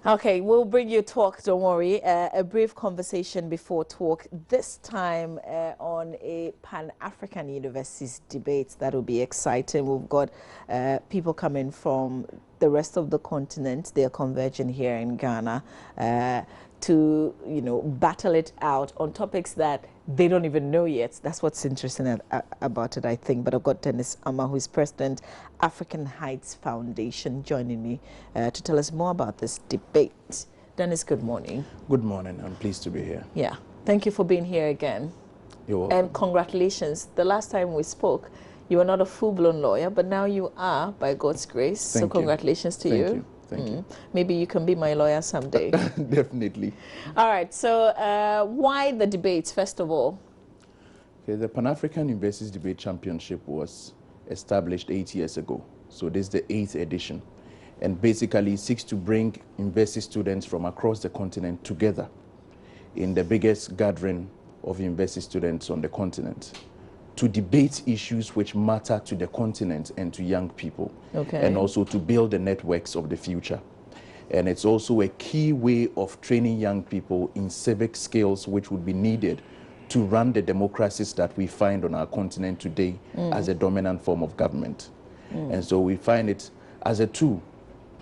Okay, we'll bring you talk, don't worry. A brief conversation before talk, this time on a Pan-African Universities debate. That will be exciting. We've got people coming from the rest of the continent. They're converging here in Ghana to, battle it out on topics that they don't even know yet. That's what's interesting about it, I think. But I've got Dennis Ama, who is president, African Heights Foundation, joining me to tell us more about this debate. Dennis, good morning. Good morning. I'm pleased to be here. Yeah. Thank you for being here again. You're welcome. And congratulations. The last time we spoke, you were not a full-blown lawyer, but now you are, by God's grace. Thank so congratulations to you. Thank you. Maybe you can be my lawyer someday. Definitely. All right. So why the debate, first of all? Okay, the Pan-African Universities Debate Championship was established 8 years ago. So this is the 8th edition. And basically seeks to bring university students from across the continent together in the biggest gathering of university students on the continent to debate issues which matter to the continent and to young people. Okay. And also to build the networks of the future. And it's also a key way of training young people in civic skills which would be needed to run the democracies that we find on our continent today as a dominant form of government. And so we find it as a tool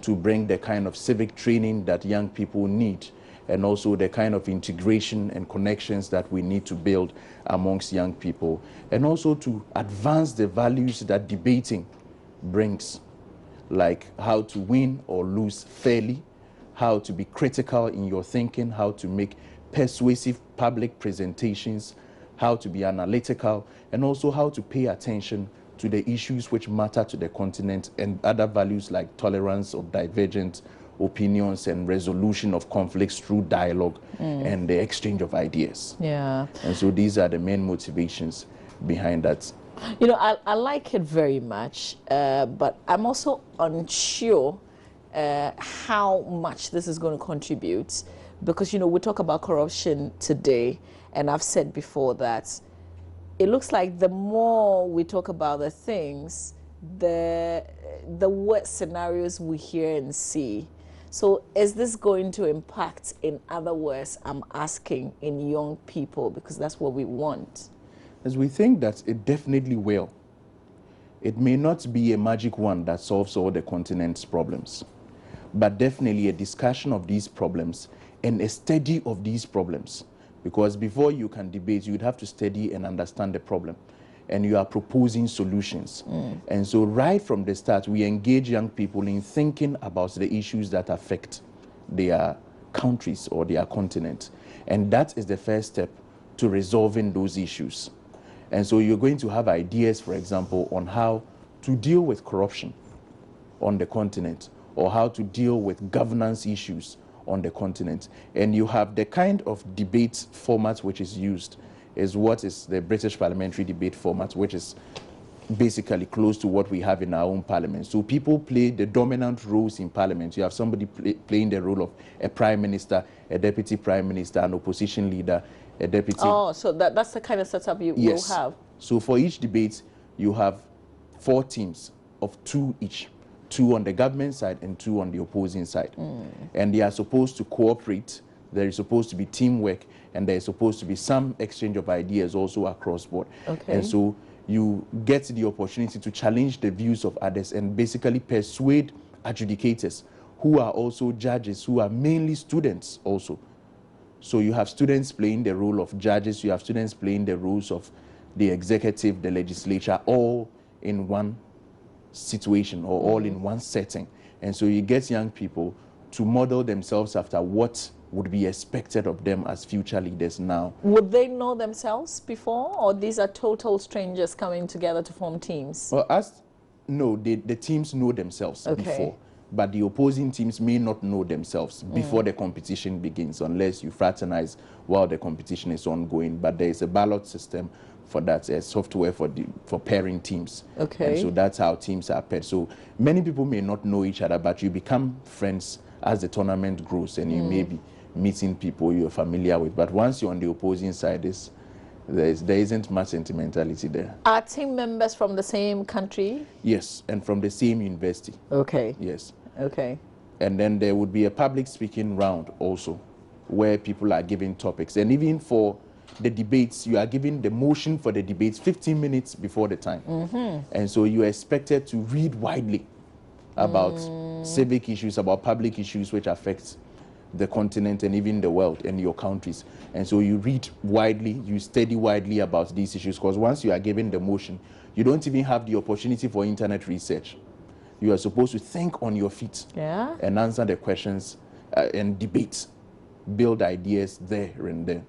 to bring the kind of civic training that young people need, and also the kind of integration and connections that we need to build amongst young people, and also to advance the values that debating brings, like how to win or lose fairly, how to be critical in your thinking, how to make persuasive public presentations, how to be analytical, and also how to pay attention to the issues which matter to the continent, and other values like tolerance of divergent opinions and resolution of conflicts through dialogue and the exchange of ideas. Yeah. And so these are the main motivations behind that. You know, I like it very much, but I'm also unsure how much this is going to contribute, because, we talk about corruption today, and I've said before that it looks like the more we talk about the things, the worst scenarios we hear and see. So is this going to impact, in other words, I'm asking, in young people, because that's what we want? As we think that it definitely will. It may not be a magic one that solves all the continent's problems, but definitely a discussion of these problems and a study of these problems. Because before you can debate, you'd have to study and understand the problem. And you are proposing solutions. And so right from the start, we engage young people in thinking about the issues that affect their countries or their continent. And that is the first step to resolving those issues. And so you're going to have ideas, for example, on how to deal with corruption on the continent, or how to deal with governance issues on the continent. And you have the kind of debate format which is used is what is the British parliamentary debate format, which is basically close to what we have in our own parliament. So people play the dominant roles in parliament. You have somebody playing the role of a prime minister, a deputy prime minister, an opposition leader, a deputy... Oh, so that's the kind of setup you will have. So for each debate, you have 4 teams of 2 each. 2 on the government side and 2 on the opposing side. And they are supposed to cooperate. There is supposed to be teamwork, and there is supposed to be some exchange of ideas also across board. Okay. And so you get the opportunity to challenge the views of others and basically persuade adjudicators who are also judges, who are mainly students also. So you have students playing the role of judges, you have students playing the roles of the executive, the legislature, all in one situation or all in one setting. And so you get young people to model themselves after what would be expected of them as future leaders now. Would they know themselves before, or these are total strangers coming together to form teams? Well, no, the teams know themselves before, but the opposing teams may not know themselves before the competition begins, unless you fraternize while the competition is ongoing. But there is a ballot system for that, software for pairing teams. Okay. And so that's how teams are paired. So many people may not know each other, but you become friends as the tournament grows, and you may be meeting people you're familiar with. But once you're on the opposing side, there isn't much sentimentality there. Are team members from the same country? Yes, and from the same university. Okay. Yes. Okay. And then there would be a public speaking round also, where people are giving topics. And even for the debates, you are given the motion for the debates 15 minutes before the time. And so you are expected to read widely about civic issues, about public issues which affect the continent and even the world and your countries. And so you read widely, you study widely about these issues, because once you are given the motion, you don't even have the opportunity for internet research. You are supposed to think on your feet and answer the questions and debate, build ideas there and there.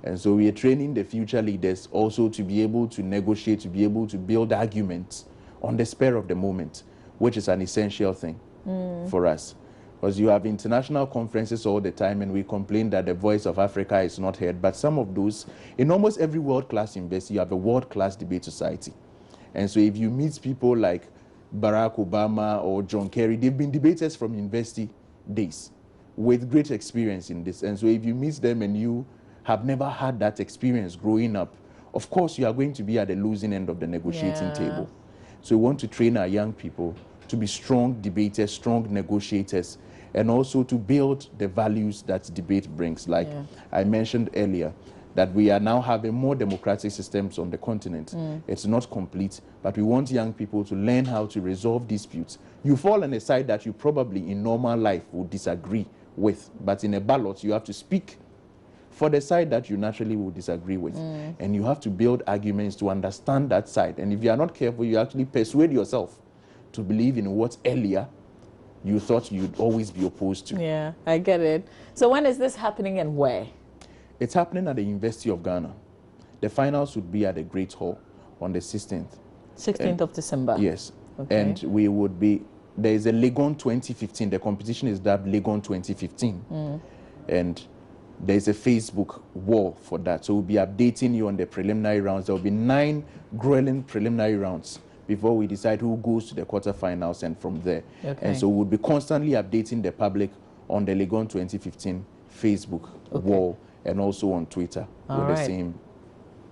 And so we are training the future leaders also to be able to negotiate, to be able to build arguments on the spur of the moment, which is an essential thing for us. Because you have international conferences all the time and we complain that the voice of Africa is not heard. But some of those, in almost every world-class university, you have a world-class debate society. And so if you meet people like Barack Obama or John Kerry, they've been debaters from university days with great experience in this. And so if you meet them and you have never had that experience growing up, of course you are going to be at the losing end of the negotiating table. So we want to train our young people to be strong debaters, strong negotiators, and also to build the values that debate brings. Like I mentioned earlier, that we are now having more democratic systems on the continent. It's not complete, but we want young people to learn how to resolve disputes. You fall on a side that you probably in normal life would disagree with, but in a ballot you have to speak for the side that you naturally would disagree with. And you have to build arguments to understand that side. And if you are not careful, you actually persuade yourself to believe in what earlier you thought you'd always be opposed to. Yeah, I get it. So when is this happening and where? It's happening at the University of Ghana. The finals would be at the Great Hall on the 16th. 16th of December? Yes. Okay. And we would be, there is a Legon 2015. The competition is dubbed Legon 2015. And there's a Facebook wall for that. So we'll be updating you on the preliminary rounds. There will be 9 grueling preliminary rounds before we decide who goes to the quarterfinals and from there. And so we'll be constantly updating the public on the Legon 2015 Facebook wall and also on Twitter with the same.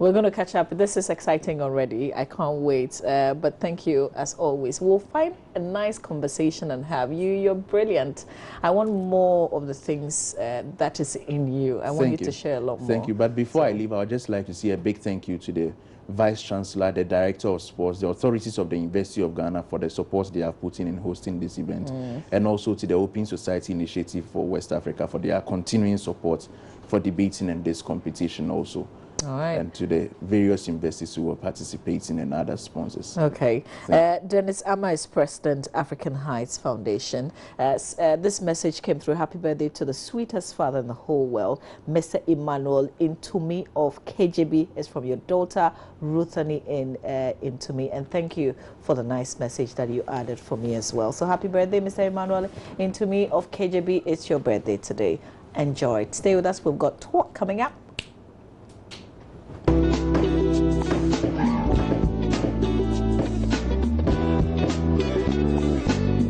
We're going to catch up. This is exciting already. I can't wait. But thank you, as always. We'll find a nice conversation and have you. You're brilliant. I want more of the things that is in you. I want you to share a lot more. Thank you. But before I leave, I would just like to say a big thank you to the Vice Chancellor, the Director of Sports, the authorities of the University of Ghana for the support they have put in hosting this event, and also to the Open Society Initiative for West Africa for their continuing support for debating in this competition also. And to the various universities who are participating and other sponsors. Okay. Dennis Ama is President, African Heights Foundation. This message came through. Happy birthday to the sweetest father in the whole world, Mr. Emmanuel Intumi of KJB. Is from your daughter, Ruthani in Intumi. And thank you for the nice message that you added for me as well. So happy birthday, Mr. Emmanuel Intumi of KJB. It's your birthday today. Enjoy it. Stay with us. We've got talk coming up.